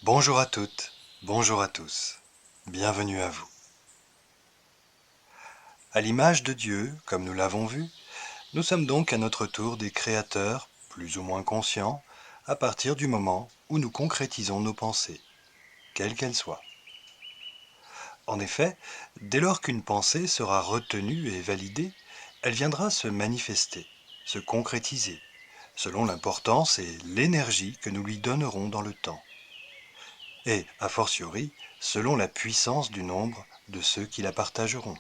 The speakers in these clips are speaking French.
Bonjour à toutes, bonjour à tous, bienvenue à vous. À l'image de Dieu, comme nous l'avons vu, nous sommes donc à notre tour des créateurs, plus ou moins conscients, à partir du moment où nous concrétisons nos pensées, quelles qu'elles soient. En effet, dès lors qu'une pensée sera retenue et validée, elle viendra se manifester, se concrétiser, selon l'importance et l'énergie que nous lui donnerons dans le temps. Et, a fortiori, selon la puissance du nombre de ceux qui la partageront.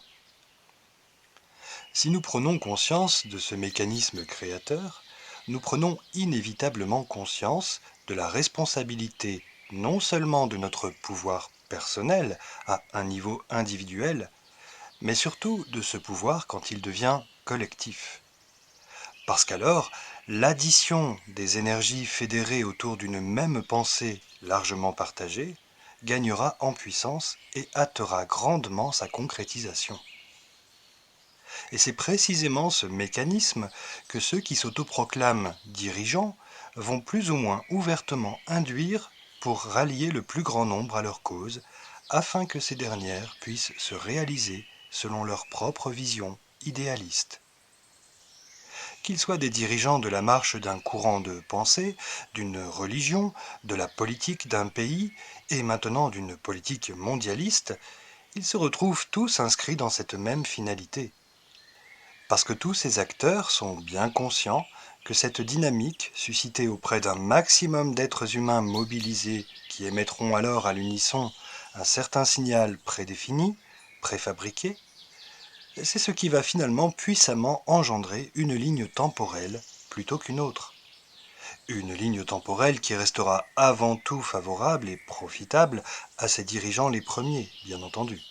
Si nous prenons conscience de ce mécanisme créateur, nous prenons inévitablement conscience de la responsabilité non seulement de notre pouvoir personnel à un niveau individuel, mais surtout de ce pouvoir quand il devient collectif. Parce qu'alors, l'addition des énergies fédérées autour d'une même pensée largement partagée gagnera en puissance et hâtera grandement sa concrétisation. Et c'est précisément ce mécanisme que ceux qui s'autoproclament dirigeants vont plus ou moins ouvertement induire pour rallier le plus grand nombre à leur cause, afin que ces dernières puissent se réaliser selon leur propre vision idéaliste. Qu'ils soient des dirigeants de la marche d'un courant de pensée, d'une religion, de la politique d'un pays et maintenant d'une politique mondialiste, ils se retrouvent tous inscrits dans cette même finalité. Parce que tous ces acteurs sont bien conscients que cette dynamique suscitée auprès d'un maximum d'êtres humains mobilisés qui émettront alors à l'unisson un certain signal prédéfini, préfabriqué, c'est ce qui va finalement puissamment engendrer une ligne temporelle plutôt qu'une autre. Une ligne temporelle qui restera avant tout favorable et profitable à ses dirigeants les premiers, bien entendu.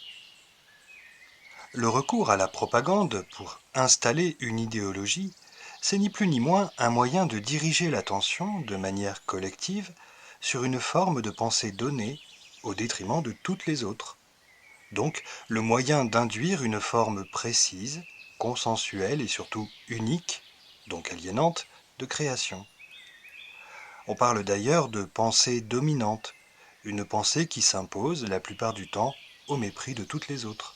Le recours à la propagande pour installer une idéologie, c'est ni plus ni moins un moyen de diriger l'attention de manière collective sur une forme de pensée donnée au détriment de toutes les autres. Donc le moyen d'induire une forme précise, consensuelle et surtout unique, donc aliénante, de création. On parle d'ailleurs de pensée dominante, une pensée qui s'impose la plupart du temps au mépris de toutes les autres.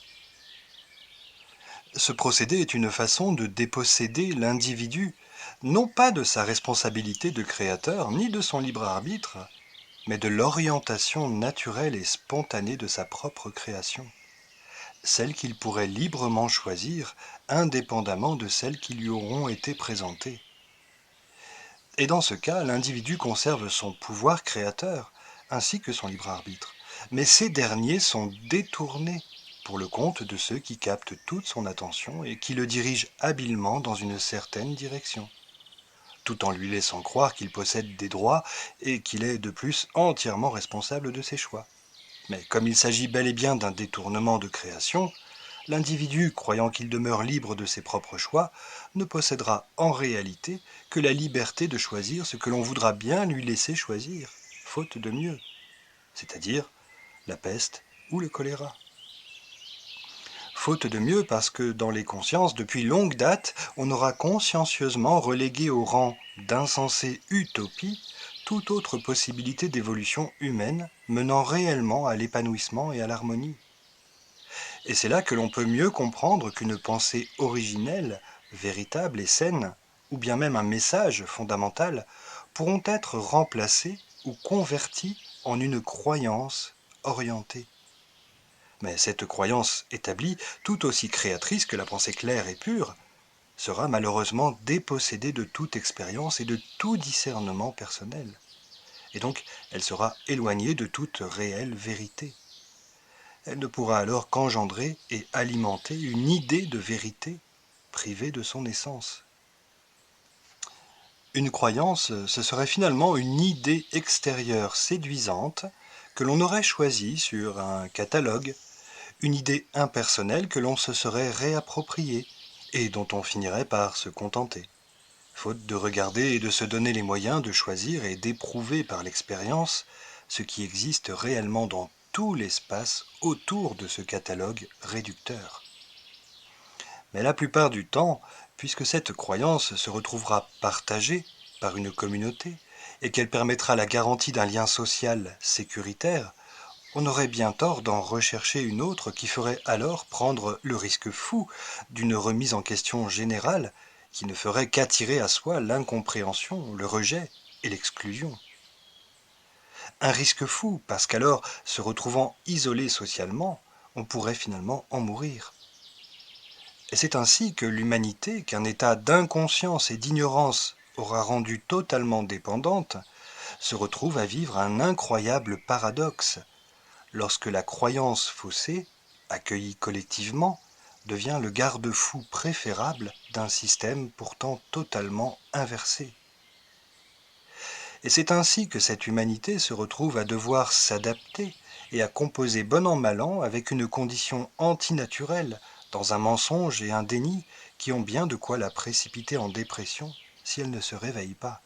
Ce procédé est une façon de déposséder l'individu, non pas de sa responsabilité de créateur, ni de son libre arbitre, mais de l'orientation naturelle et spontanée de sa propre création, celle qu'il pourrait librement choisir, indépendamment de celles qui lui auront été présentées. Et dans ce cas, l'individu conserve son pouvoir créateur, ainsi que son libre arbitre, mais ces derniers sont détournés pour le compte de ceux qui captent toute son attention et qui le dirigent habilement dans une certaine direction, tout en lui laissant croire qu'il possède des droits et qu'il est de plus entièrement responsable de ses choix. Mais comme il s'agit bel et bien d'un détournement de création, l'individu, croyant qu'il demeure libre de ses propres choix, ne possédera en réalité que la liberté de choisir ce que l'on voudra bien lui laisser choisir, faute de mieux, c'est-à-dire la peste ou le choléra. Faute de mieux parce que dans les consciences, depuis longue date, on aura consciencieusement relégué au rang d'insensée utopie toute autre possibilité d'évolution humaine menant réellement à l'épanouissement et à l'harmonie. Et c'est là que l'on peut mieux comprendre qu'une pensée originelle, véritable et saine, ou bien même un message fondamental, pourront être remplacés ou convertis en une croyance orientée. Mais cette croyance établie, tout aussi créatrice que la pensée claire et pure, sera malheureusement dépossédée de toute expérience et de tout discernement personnel. Et donc, elle sera éloignée de toute réelle vérité. Elle ne pourra alors qu'engendrer et alimenter une idée de vérité privée de son essence. Une croyance, ce serait finalement une idée extérieure séduisante que l'on aurait choisie sur un catalogue, une idée impersonnelle que l'on se serait réappropriée et dont on finirait par se contenter, faute de regarder et de se donner les moyens de choisir et d'éprouver par l'expérience ce qui existe réellement dans tout l'espace autour de ce catalogue réducteur. Mais la plupart du temps, puisque cette croyance se retrouvera partagée par une communauté, et qu'elle permettra la garantie d'un lien social sécuritaire, on aurait bien tort d'en rechercher une autre qui ferait alors prendre le risque fou d'une remise en question générale qui ne ferait qu'attirer à soi l'incompréhension, le rejet et l'exclusion. Un risque fou parce qu'alors, se retrouvant isolé socialement, on pourrait finalement en mourir. Et c'est ainsi que l'humanité, qu'un état d'inconscience et d'ignorance aura rendue totalement dépendante, se retrouve à vivre un incroyable paradoxe, lorsque la croyance faussée, accueillie collectivement, devient le garde-fou préférable d'un système pourtant totalement inversé. Et c'est ainsi que cette humanité se retrouve à devoir s'adapter et à composer bon an mal an avec une condition antinaturelle, dans un mensonge et un déni qui ont bien de quoi la précipiter en dépression si elle ne se réveille pas.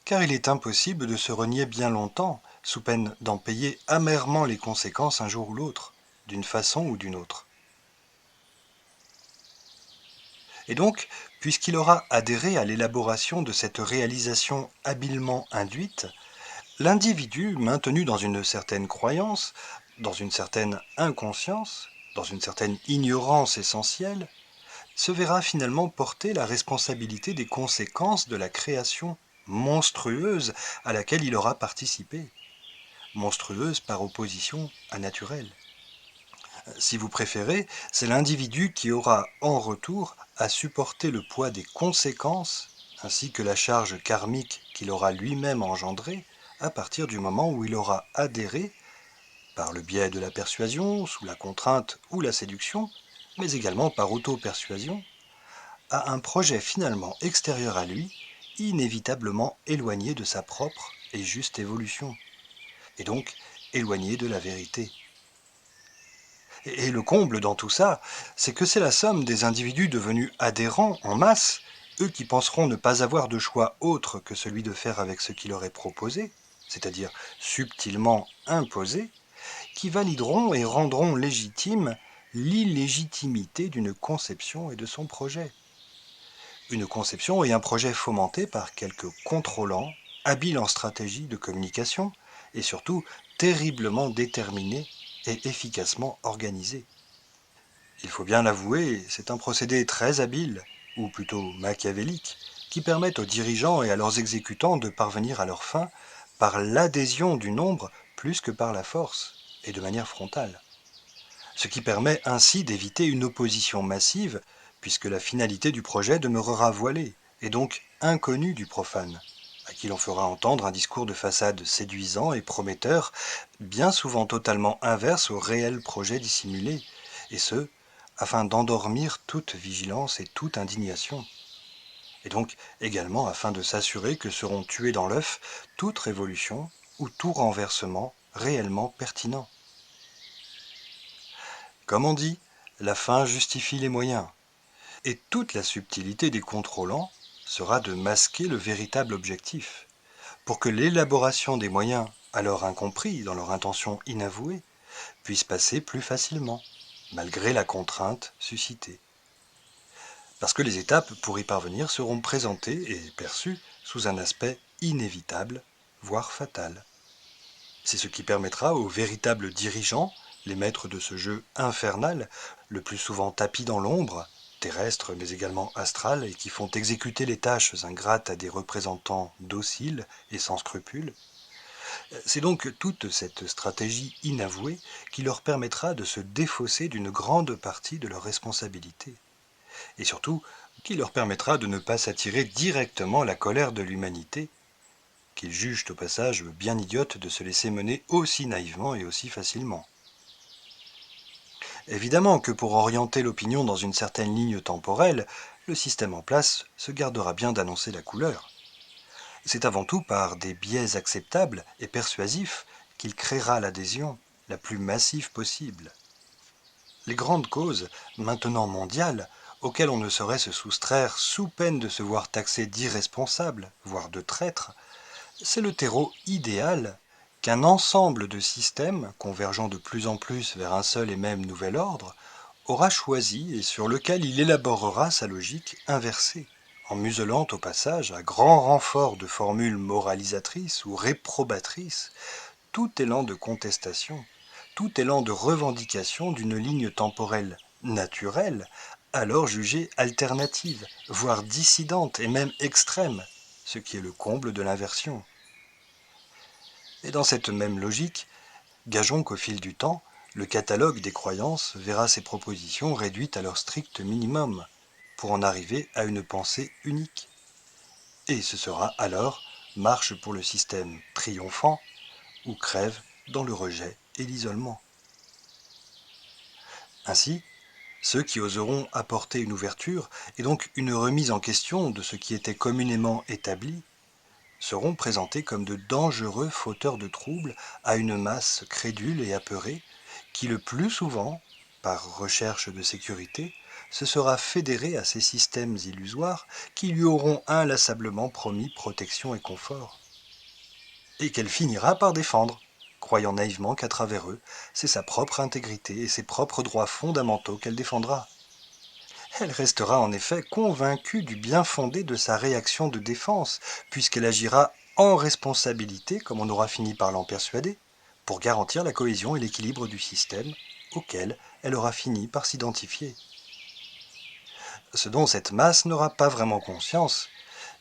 Car il est impossible de se renier bien longtemps, sous peine d'en payer amèrement les conséquences un jour ou l'autre, d'une façon ou d'une autre. Et donc, puisqu'il aura adhéré à l'élaboration de cette réalisation habilement induite, l'individu, maintenu dans une certaine croyance, dans une certaine inconscience, dans une certaine ignorance essentielle, se verra finalement porter la responsabilité des conséquences de la création monstrueuse à laquelle il aura participé, monstrueuse par opposition à naturelle. Si vous préférez, c'est l'individu qui aura en retour à supporter le poids des conséquences ainsi que la charge karmique qu'il aura lui-même engendrée à partir du moment où il aura adhéré, par le biais de la persuasion, sous la contrainte ou la séduction, mais également par auto-persuasion, à un projet finalement extérieur à lui, inévitablement éloigné de sa propre et juste évolution, et donc éloigné de la vérité. Et le comble dans tout ça, c'est que c'est la somme des individus devenus adhérents en masse, eux qui penseront ne pas avoir de choix autre que celui de faire avec ce qui leur est proposé, c'est-à-dire subtilement imposé, qui valideront et rendront légitime l'illégitimité d'une conception et de son projet. Une conception et un projet fomentés par quelques contrôlants, habiles en stratégie de communication et surtout terriblement déterminés et efficacement organisés. Il faut bien l'avouer, c'est un procédé très habile, ou plutôt machiavélique, qui permet aux dirigeants et à leurs exécutants de parvenir à leur fin par l'adhésion du nombre plus que par la force, et de manière frontale. Ce qui permet ainsi d'éviter une opposition massive, puisque la finalité du projet demeurera voilée, et donc inconnue du profane, à qui l'on fera entendre un discours de façade séduisant et prometteur, bien souvent totalement inverse au réel projet dissimulé, et ce, afin d'endormir toute vigilance et toute indignation. Et donc également afin de s'assurer que seront tués dans l'œuf toute révolution ou tout renversement réellement pertinent. Comme on dit, la fin justifie les moyens. Et toute la subtilité des contrôlants sera de masquer le véritable objectif, pour que l'élaboration des moyens, alors incompris dans leur intention inavouée, puisse passer plus facilement, malgré la contrainte suscitée. Parce que les étapes pour y parvenir seront présentées et perçues sous un aspect inévitable, voire fatal. C'est ce qui permettra aux véritables dirigeants, les maîtres de ce jeu infernal, le plus souvent tapis dans l'ombre, terrestre mais également astral, et qui font exécuter les tâches ingrates à des représentants dociles et sans scrupules. C'est donc toute cette stratégie inavouée qui leur permettra de se défausser d'une grande partie de leurs responsabilités, et surtout qui leur permettra de ne pas s'attirer directement la colère de l'humanité, qu'ils jugent au passage bien idiote de se laisser mener aussi naïvement et aussi facilement. Évidemment que pour orienter l'opinion dans une certaine ligne temporelle, le système en place se gardera bien d'annoncer la couleur. C'est avant tout par des biais acceptables et persuasifs qu'il créera l'adhésion la plus massive possible. Les grandes causes, maintenant mondiales, auxquelles on ne saurait se soustraire sous peine de se voir taxé d'irresponsable, voire de traître, c'est le terreau idéal qu'un ensemble de systèmes, convergeant de plus en plus vers un seul et même nouvel ordre, aura choisi et sur lequel il élaborera sa logique inversée, en muselant au passage, à grand renfort de formules moralisatrices ou réprobatrices, tout élan de contestation, tout élan de revendication d'une ligne temporelle naturelle, alors jugée alternative, voire dissidente et même extrême, ce qui est le comble de l'inversion. Et dans cette même logique, gageons qu'au fil du temps, le catalogue des croyances verra ces propositions réduites à leur strict minimum, pour en arriver à une pensée unique. Et ce sera alors marche pour le système triomphant, ou crève dans le rejet et l'isolement. Ainsi, ceux qui oseront apporter une ouverture et donc une remise en question de ce qui était communément établi seront présentés comme de dangereux fauteurs de troubles à une masse crédule et apeurée qui le plus souvent, par recherche de sécurité, se sera fédérée à ces systèmes illusoires qui lui auront inlassablement promis protection et confort. Et qu'elle finira par défendre, croyant naïvement qu'à travers eux, c'est sa propre intégrité et ses propres droits fondamentaux qu'elle défendra. Elle restera en effet convaincue du bien fondé de sa réaction de défense, puisqu'elle agira en responsabilité, comme on aura fini par l'en persuader, pour garantir la cohésion et l'équilibre du système auquel elle aura fini par s'identifier. Ce dont cette masse n'aura pas vraiment conscience,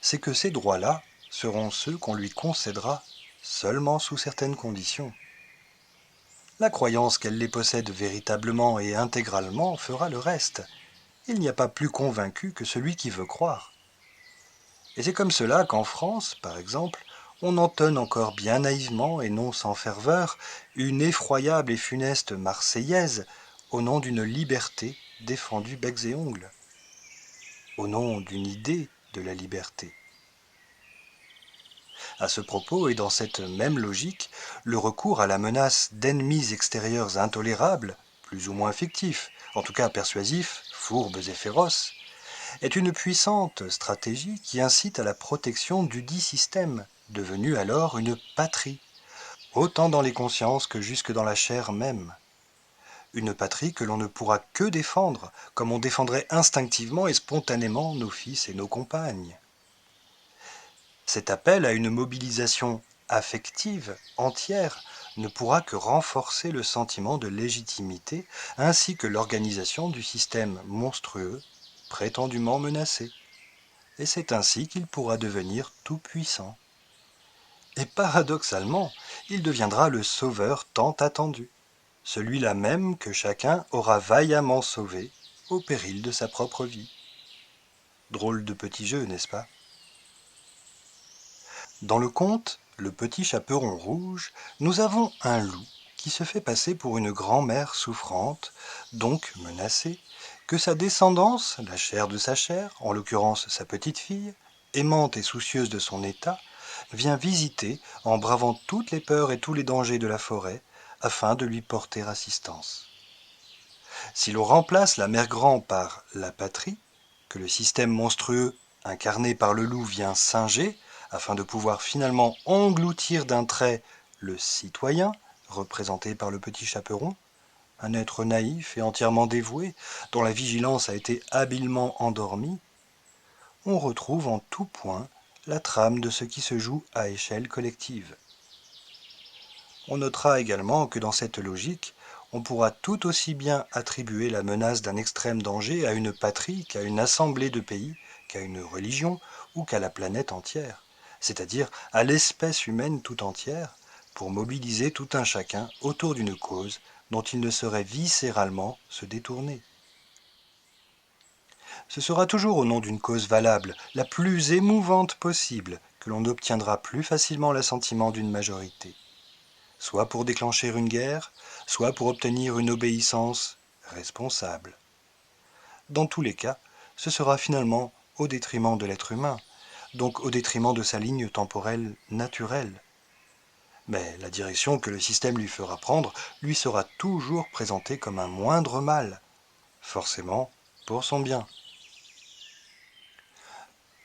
c'est que ces droits-là seront ceux qu'on lui concédera seulement sous certaines conditions. La croyance qu'elle les possède véritablement et intégralement fera le reste. Il n'y a pas plus convaincu que celui qui veut croire. Et c'est comme cela qu'en France, par exemple, on entonne encore bien naïvement et non sans ferveur une effroyable et funeste marseillaise au nom d'une liberté défendue becs et ongles, au nom d'une idée de la liberté. À ce propos et dans cette même logique, le recours à la menace d'ennemis extérieurs intolérables, plus ou moins fictifs, en tout cas persuasifs, fourbes et féroces, est une puissante stratégie qui incite à la protection du dit système, devenu alors une patrie, autant dans les consciences que jusque dans la chair même. Une patrie que l'on ne pourra que défendre, comme on défendrait instinctivement et spontanément nos fils et nos compagnes. Cet appel à une mobilisation affective entière ne pourra que renforcer le sentiment de légitimité ainsi que l'organisation du système monstrueux prétendument menacé. Et c'est ainsi qu'il pourra devenir tout-puissant. Et paradoxalement, il deviendra le sauveur tant attendu, celui-là même que chacun aura vaillamment sauvé au péril de sa propre vie. Drôle de petit jeu, n'est-ce pas? Dans le conte Le Petit Chaperon Rouge, nous avons un loup qui se fait passer pour une grand-mère souffrante, donc menacée, que sa descendance, la chair de sa chair, en l'occurrence sa petite-fille, aimante et soucieuse de son état, vient visiter en bravant toutes les peurs et tous les dangers de la forêt, afin de lui porter assistance. Si l'on remplace la mère grand par la patrie, que le système monstrueux incarné par le loup vient singer, afin de pouvoir finalement engloutir d'un trait le citoyen, représenté par le petit chaperon, un être naïf et entièrement dévoué, dont la vigilance a été habilement endormie, on retrouve en tout point la trame de ce qui se joue à échelle collective. On notera également que dans cette logique, on pourra tout aussi bien attribuer la menace d'un extrême danger à une patrie qu'à une assemblée de pays, qu'à une religion ou qu'à la planète entière, c'est-à-dire à l'espèce humaine tout entière, pour mobiliser tout un chacun autour d'une cause dont il ne saurait viscéralement se détourner. Ce sera toujours au nom d'une cause valable, la plus émouvante possible, que l'on obtiendra plus facilement l'assentiment d'une majorité, soit pour déclencher une guerre, soit pour obtenir une obéissance responsable. Dans tous les cas, ce sera finalement au détriment de l'être humain, donc au détriment de sa ligne temporelle naturelle. Mais la direction que le système lui fera prendre lui sera toujours présentée comme un moindre mal, forcément pour son bien.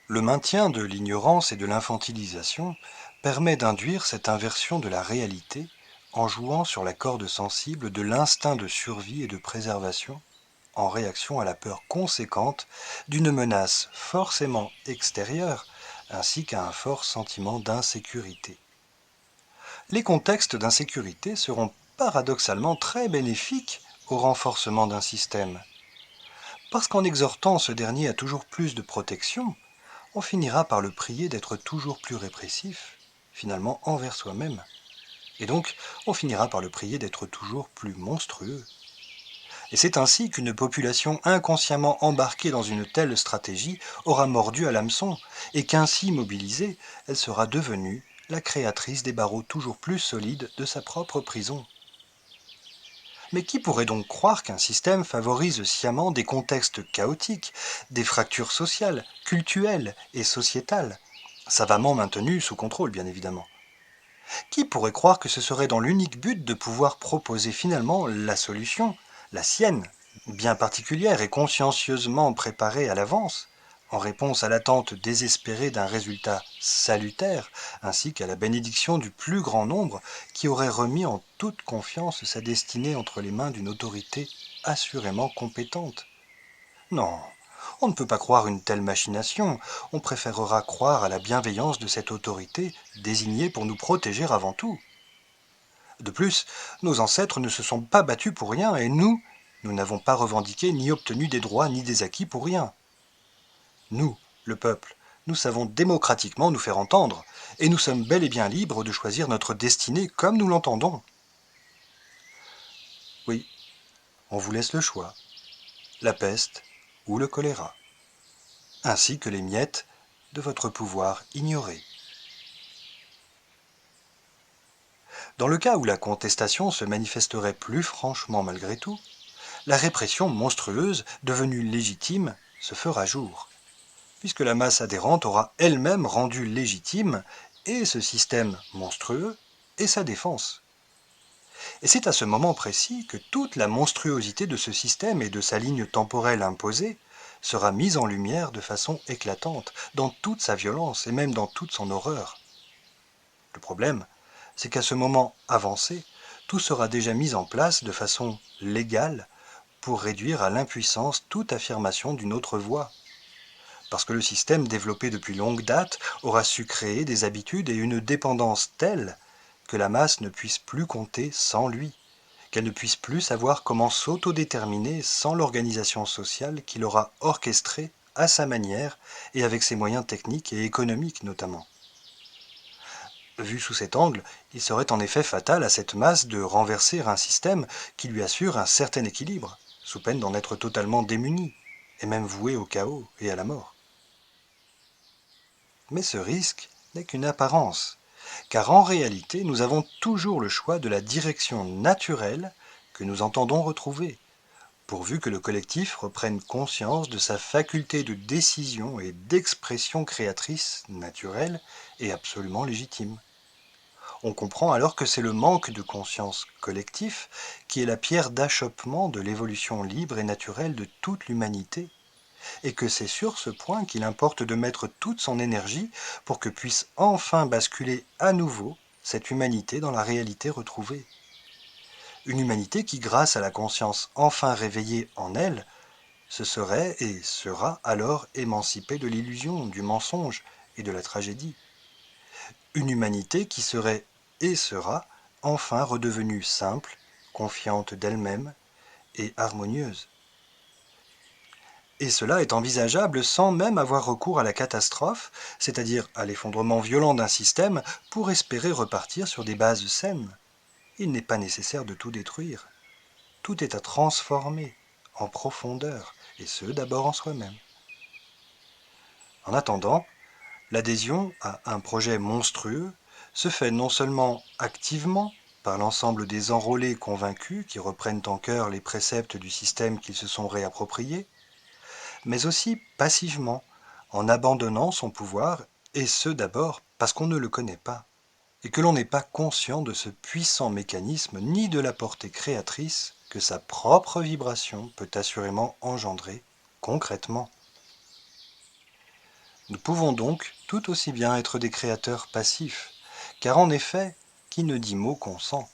Le maintien de l'ignorance et de l'infantilisation permet d'induire cette inversion de la réalité en jouant sur la corde sensible de l'instinct de survie et de préservation, en réaction à la peur conséquente d'une menace forcément extérieure, ainsi qu'à un fort sentiment d'insécurité. Les contextes d'insécurité seront paradoxalement très bénéfiques au renforcement d'un système, parce qu'en exhortant ce dernier à toujours plus de protection, on finira par le prier d'être toujours plus répressif, finalement envers soi-même. Et donc, on finira par le prier d'être toujours plus monstrueux. Et c'est ainsi qu'une population inconsciemment embarquée dans une telle stratégie aura mordu à l'hameçon, et qu'ainsi mobilisée, elle sera devenue la créatrice des barreaux toujours plus solides de sa propre prison. Mais qui pourrait donc croire qu'un système favorise sciemment des contextes chaotiques, des fractures sociales, cultuelles et sociétales, savamment maintenues sous contrôle bien évidemment? Qui pourrait croire que ce serait dans l'unique but de pouvoir proposer finalement la solution, la sienne, bien particulière et consciencieusement préparée à l'avance, en réponse à l'attente désespérée d'un résultat salutaire, ainsi qu'à la bénédiction du plus grand nombre qui aurait remis en toute confiance sa destinée entre les mains d'une autorité assurément compétente? Non, on ne peut pas croire une telle machination, on préférera croire à la bienveillance de cette autorité désignée pour nous protéger avant tout. De plus, nos ancêtres ne se sont pas battus pour rien et nous n'avons pas revendiqué ni obtenu des droits ni des acquis pour rien. Nous, le peuple, nous savons démocratiquement nous faire entendre et nous sommes bel et bien libres de choisir notre destinée comme nous l'entendons. Oui, on vous laisse le choix, la peste ou le choléra, ainsi que les miettes de votre pouvoir ignoré. Dans le cas où la contestation se manifesterait plus franchement malgré tout, la répression monstrueuse, devenue légitime, se fera jour, puisque la masse adhérente aura elle-même rendu légitime et ce système monstrueux et sa défense. Et c'est à ce moment précis que toute la monstruosité de ce système et de sa ligne temporelle imposée sera mise en lumière de façon éclatante, dans toute sa violence et même dans toute son horreur. Le problème, c'est qu'à ce moment avancé, tout sera déjà mis en place de façon légale pour réduire à l'impuissance toute affirmation d'une autre voie. Parce que le système développé depuis longue date aura su créer des habitudes et une dépendance telle que la masse ne puisse plus compter sans lui, qu'elle ne puisse plus savoir comment s'autodéterminer sans l'organisation sociale qu'il aura orchestrée à sa manière et avec ses moyens techniques et économiques notamment. Vu sous cet angle, il serait en effet fatal à cette masse de renverser un système qui lui assure un certain équilibre, sous peine d'en être totalement démuni, et même voué au chaos et à la mort. Mais ce risque n'est qu'une apparence, car en réalité nous avons toujours le choix de la direction naturelle que nous entendons retrouver, pourvu que le collectif reprenne conscience de sa faculté de décision et d'expression créatrice naturelle et absolument légitime. On comprend alors que c'est le manque de conscience collectif qui est la pierre d'achoppement de l'évolution libre et naturelle de toute l'humanité, et que c'est sur ce point qu'il importe de mettre toute son énergie pour que puisse enfin basculer à nouveau cette humanité dans la réalité retrouvée. Une humanité qui, grâce à la conscience enfin réveillée en elle, se serait et sera alors émancipée de l'illusion, du mensonge et de la tragédie. Une humanité qui serait et sera enfin redevenue simple, confiante d'elle-même et harmonieuse. Et cela est envisageable sans même avoir recours à la catastrophe, c'est-à-dire à l'effondrement violent d'un système, pour espérer repartir sur des bases saines. Il n'est pas nécessaire de tout détruire. Tout est à transformer en profondeur, et ce d'abord en soi-même. En attendant, l'adhésion à un projet monstrueux se fait non seulement activement, par l'ensemble des enrôlés convaincus qui reprennent en cœur les préceptes du système qu'ils se sont réappropriés, mais aussi passivement, en abandonnant son pouvoir, et ce d'abord parce qu'on ne le connaît pas, et que l'on n'est pas conscient de ce puissant mécanisme ni de la portée créatrice que sa propre vibration peut assurément engendrer concrètement. Nous pouvons donc tout aussi bien être des créateurs passifs, car en effet, qui ne dit mot consent,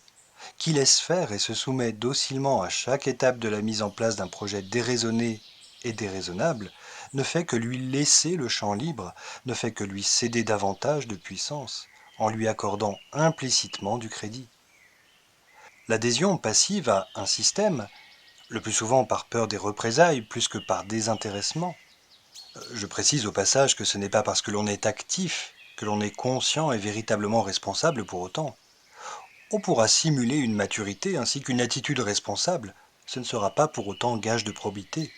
qui laisse faire et se soumet docilement à chaque étape de la mise en place d'un projet déraisonné et déraisonnable, ne fait que lui laisser le champ libre, ne fait que lui céder davantage de puissance, en lui accordant implicitement du crédit. L'adhésion passive à un système, le plus souvent par peur des représailles plus que par désintéressement. Je précise au passage que ce n'est pas parce que l'on est actif que l'on est conscient et véritablement responsable pour autant. On pourra simuler une maturité ainsi qu'une attitude responsable, ce ne sera pas pour autant gage de probité.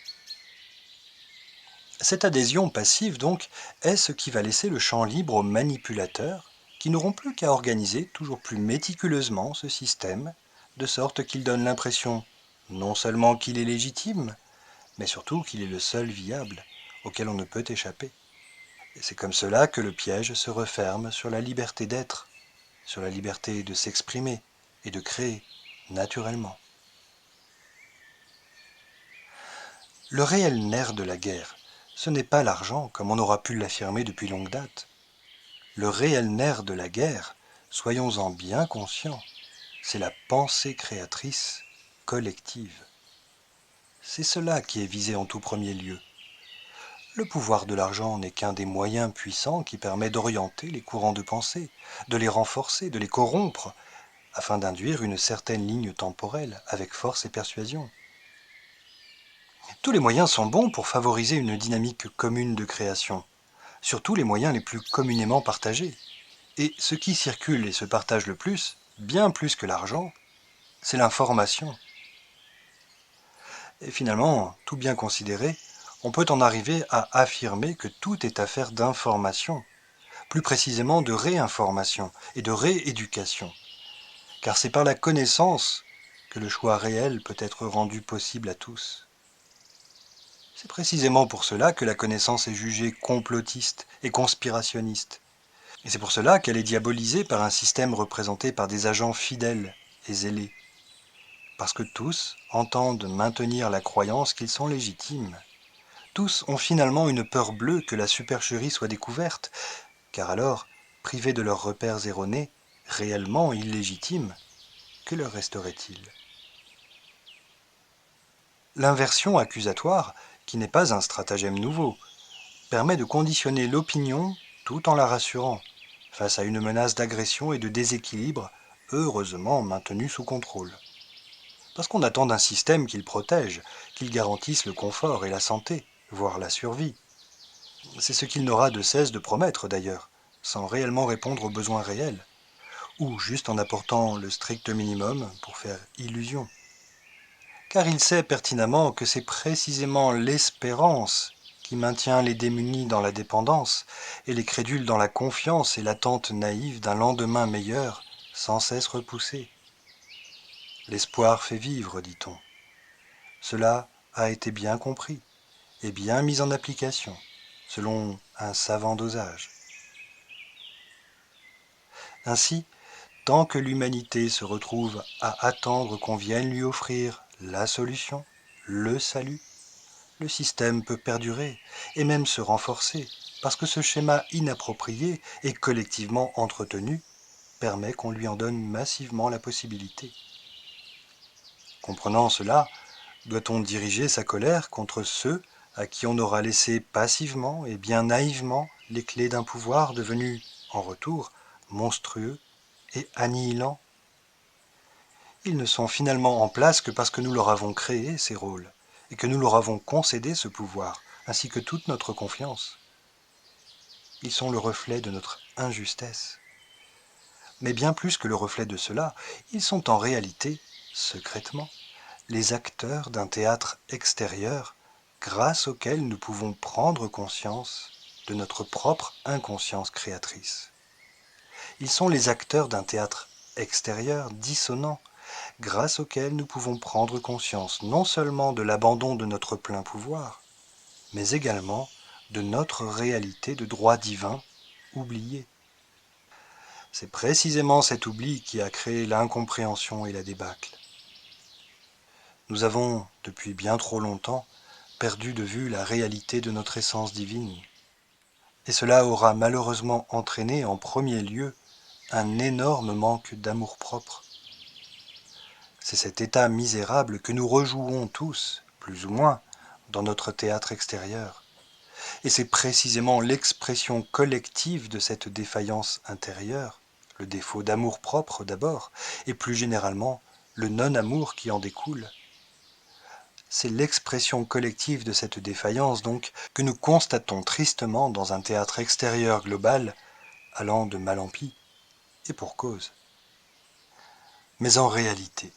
Cette adhésion passive, donc, est ce qui va laisser le champ libre aux manipulateurs, qui n'auront plus qu'à organiser toujours plus méticuleusement ce système, de sorte qu'il donne l'impression non seulement qu'il est légitime, mais surtout qu'il est le seul viable, auquel on ne peut échapper. Et c'est comme cela que le piège se referme sur la liberté d'être, sur la liberté de s'exprimer et de créer naturellement. Le réel nerf de la guerre, ce n'est pas l'argent, comme on aura pu l'affirmer depuis longue date. Le réel nerf de la guerre, soyons-en bien conscients, c'est la pensée créatrice collective. C'est cela qui est visé en tout premier lieu. Le pouvoir de l'argent n'est qu'un des moyens puissants qui permet d'orienter les courants de pensée, de les renforcer, de les corrompre, afin d'induire une certaine ligne temporelle avec force et persuasion. Tous les moyens sont bons pour favoriser une dynamique commune de création, surtout les moyens les plus communément partagés. Et ce qui circule et se partage le plus, bien plus que l'argent, c'est l'information. Et finalement, tout bien considéré, on peut en arriver à affirmer que tout est affaire d'information, plus précisément de réinformation et de rééducation, car c'est par la connaissance que le choix réel peut être rendu possible à tous. C'est précisément pour cela que la connaissance est jugée complotiste et conspirationniste. Et c'est pour cela qu'elle est diabolisée par un système représenté par des agents fidèles et zélés. Parce que tous entendent maintenir la croyance qu'ils sont légitimes. Tous ont finalement une peur bleue que la supercherie soit découverte, car alors, privés de leurs repères erronés, réellement illégitimes, que leur resterait-il? L'inversion accusatoire, qui n'est pas un stratagème nouveau, permet de conditionner l'opinion tout en la rassurant, face à une menace d'agression et de déséquilibre, heureusement maintenue sous contrôle. Parce qu'on attend d'un système qu'il protège, qu'il garantisse le confort et la santé, voire la survie. C'est ce qu'il n'aura de cesse de promettre d'ailleurs, sans réellement répondre aux besoins réels, ou juste en apportant le strict minimum pour faire illusion. Car il sait pertinemment que c'est précisément l'espérance qui maintient les démunis dans la dépendance et les crédules dans la confiance et l'attente naïve d'un lendemain meilleur sans cesse repoussé. L'espoir fait vivre, dit-on. Cela a été bien compris et bien mis en application, selon un savant dosage. Ainsi, tant que l'humanité se retrouve à attendre qu'on vienne lui offrir la solution, le salut, le système peut perdurer et même se renforcer parce que ce schéma inapproprié et collectivement entretenu permet qu'on lui en donne massivement la possibilité. Comprenant cela, doit-on diriger sa colère contre ceux à qui on aura laissé passivement et bien naïvement les clés d'un pouvoir devenu, en retour, monstrueux et annihilant? Ils ne sont finalement en place que parce que nous leur avons créé ces rôles et que nous leur avons concédé ce pouvoir, ainsi que toute notre confiance. Ils sont le reflet de notre injustesse. Mais bien plus que le reflet de cela, ils sont en réalité, secrètement, les acteurs d'un théâtre extérieur grâce auquel nous pouvons prendre conscience de notre propre inconscience créatrice. Ils sont les acteurs d'un théâtre extérieur dissonant grâce auquel nous pouvons prendre conscience non seulement de l'abandon de notre plein pouvoir, mais également de notre réalité de droit divin oubliée. C'est précisément cet oubli qui a créé l'incompréhension et la débâcle. Nous avons, depuis bien trop longtemps, perdu de vue la réalité de notre essence divine. Et cela aura malheureusement entraîné en premier lieu un énorme manque d'amour-propre. C'est cet état misérable que nous rejouons tous, plus ou moins, dans notre théâtre extérieur. Et c'est précisément l'expression collective de cette défaillance intérieure, le défaut d'amour-propre d'abord, et plus généralement, le non-amour qui en découle. C'est l'expression collective de cette défaillance, donc, que nous constatons tristement dans un théâtre extérieur global, allant de mal en pis, et pour cause. Mais en réalité,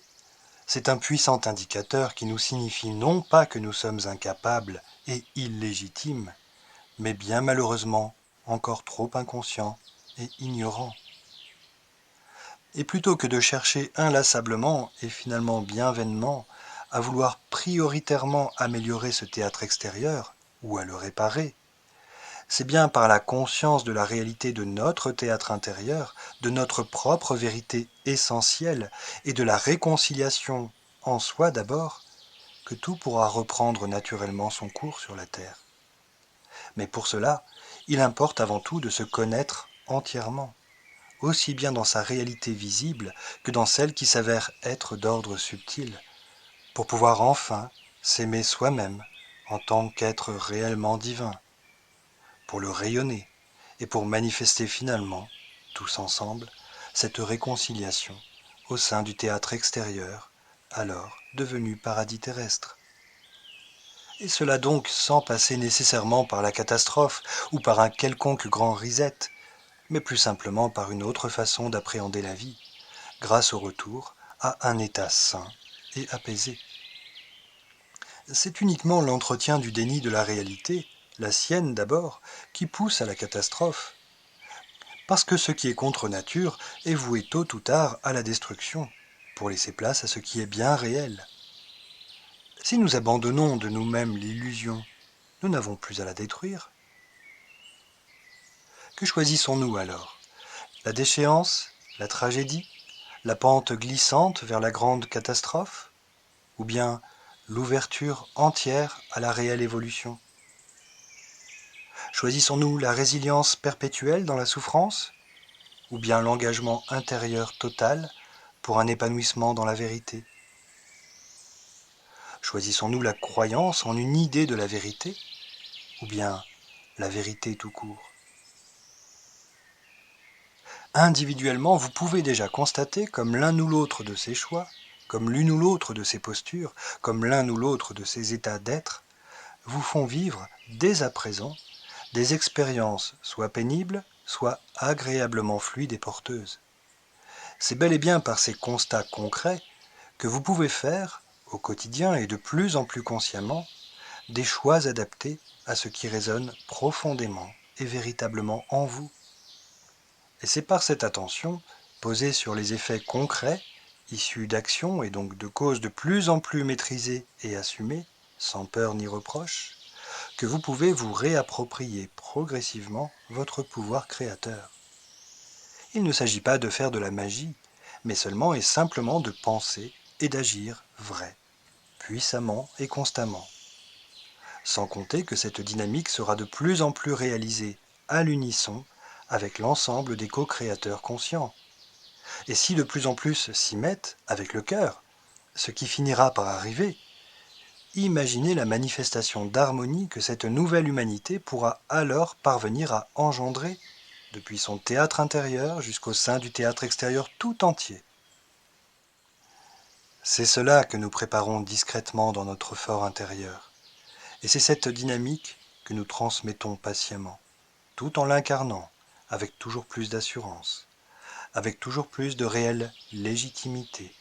c'est un puissant indicateur qui nous signifie non pas que nous sommes incapables et illégitimes, mais bien malheureusement encore trop inconscients et ignorants. Et plutôt que de chercher inlassablement et finalement bien vainement à vouloir prioritairement améliorer ce théâtre extérieur, ou à le réparer, c'est bien par la conscience de la réalité de notre théâtre intérieur, de notre propre vérité essentielle et de la réconciliation en soi d'abord, que tout pourra reprendre naturellement son cours sur la terre. Mais pour cela, il importe avant tout de se connaître entièrement, aussi bien dans sa réalité visible que dans celle qui s'avère être d'ordre subtil, pour pouvoir enfin s'aimer soi-même en tant qu'être réellement divin, pour le rayonner et pour manifester finalement, tous ensemble, cette réconciliation au sein du théâtre extérieur, alors devenu paradis terrestre. Et cela donc sans passer nécessairement par la catastrophe ou par un quelconque grand reset, mais plus simplement par une autre façon d'appréhender la vie, grâce au retour à un état sain et apaisé. C'est uniquement l'entretien du déni de la réalité, la sienne d'abord, qui pousse à la catastrophe, parce que ce qui est contre nature est voué tôt ou tard à la destruction, pour laisser place à ce qui est bien réel. Si nous abandonnons de nous-mêmes l'illusion, nous n'avons plus à la détruire. Que choisissons-nous alors? La déchéance, la tragédie, la pente glissante vers la grande catastrophe? Ou bien l'ouverture entière à la réelle évolution? Choisissons-nous la résilience perpétuelle dans la souffrance? Ou bien l'engagement intérieur total pour un épanouissement dans la vérité? Choisissons-nous la croyance en une idée de la vérité? Ou bien la vérité tout court? Individuellement, vous pouvez déjà constater comme l'un ou l'autre de ces choix, comme l'une ou l'autre de ces postures, comme l'un ou l'autre de ces états d'être, vous font vivre, dès à présent, des expériences soit pénibles, soit agréablement fluides et porteuses. C'est bel et bien par ces constats concrets que vous pouvez faire, au quotidien et de plus en plus consciemment, des choix adaptés à ce qui résonne profondément et véritablement en vous. Et c'est par cette attention, posée sur les effets concrets, issus d'actions et donc de causes de plus en plus maîtrisées et assumées, sans peur ni reproche, que vous pouvez vous réapproprier progressivement votre pouvoir créateur. Il ne s'agit pas de faire de la magie, mais seulement et simplement de penser et d'agir vrai, puissamment et constamment. Sans compter que cette dynamique sera de plus en plus réalisée à l'unisson avec l'ensemble des co-créateurs conscients. Et si de plus en plus s'y mettent avec le cœur, ce qui finira par arriver, imaginez la manifestation d'harmonie que cette nouvelle humanité pourra alors parvenir à engendrer, depuis son théâtre intérieur jusqu'au sein du théâtre extérieur tout entier. C'est cela que nous préparons discrètement dans notre fort intérieur. Et c'est cette dynamique que nous transmettons patiemment, tout en l'incarnant avec toujours plus d'assurance, avec toujours plus de réelle légitimité,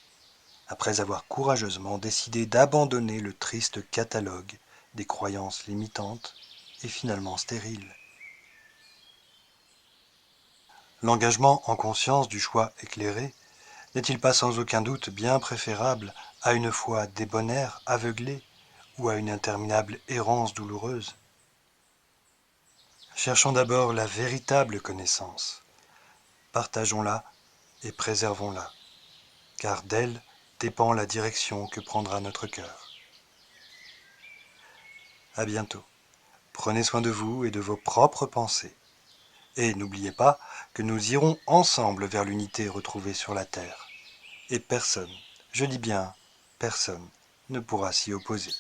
après avoir courageusement décidé d'abandonner le triste catalogue des croyances limitantes et finalement stériles. L'engagement en conscience du choix éclairé n'est-il pas sans aucun doute bien préférable à une foi débonnaire, aveuglée, ou à une interminable errance douloureuse? Cherchons d'abord la véritable connaissance. Partageons-la et préservons-la, car d'elle dépend la direction que prendra notre cœur. À bientôt. Prenez soin de vous et de vos propres pensées. Et n'oubliez pas que nous irons ensemble vers l'unité retrouvée sur la terre. Et personne, Je dis bien personne ne pourra s'y opposer.